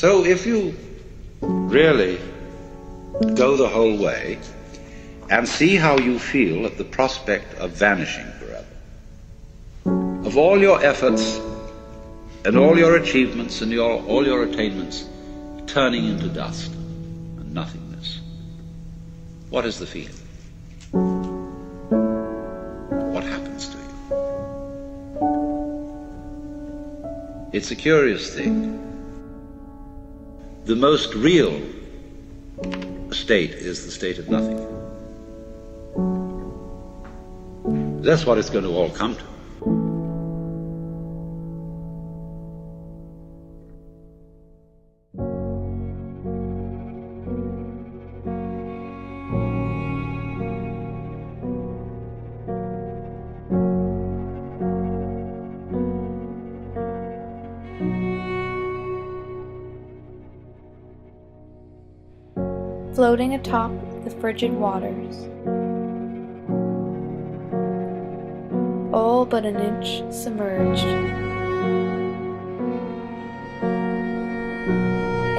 So if you really go the whole way and see how you feel at the prospect of vanishing forever, of all your efforts and all your achievements and all your attainments turning into dust and nothingness, what is the feeling? What happens to you? It's a curious thing. The most real state is the state of nothing. That's what it's going to all come to. Floating atop the frigid waters, all but an inch submerged,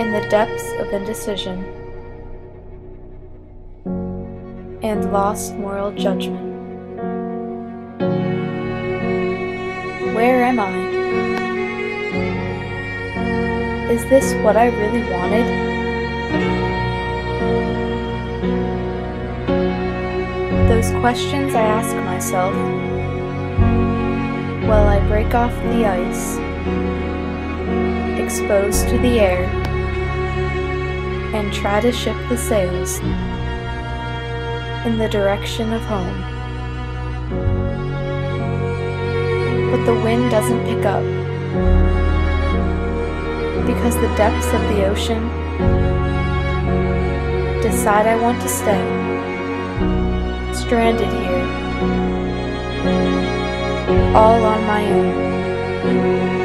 in the depths of indecision and lost moral judgment. Where am I? Is this what I really wanted? Those questions I ask myself while I break off the ice, exposed to the air, and try to shift the sails in the direction of home. But the wind doesn't pick up, because the depths of the ocean decide I want to stay. Stranded here, all on my own.